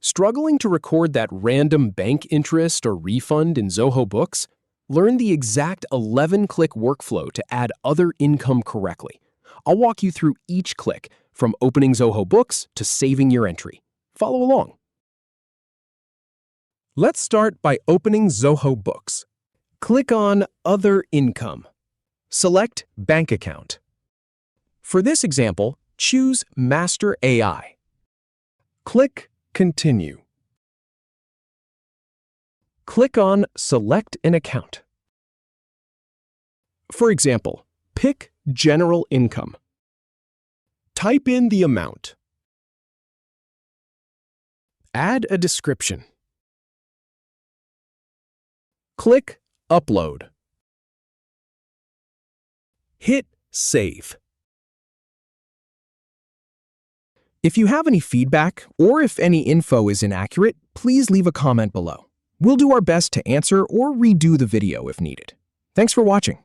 Struggling to record that random bank interest or refund in Zoho Books? Learn the exact 11-click workflow to add other income correctly. I'll walk you through each click, from opening Zoho Books to saving your entry. Follow along. Let's start by opening Zoho Books. Click on Other Income. Select Bank Account. For this example, choose Master AI. Click Continue. Click on Select an Account. For example, pick General Income. Type in the amount. Add a description. Click Upload. Hit Save. If you have any feedback or if any info is inaccurate, please leave a comment below. We'll do our best to answer or redo the video if needed. Thanks for watching.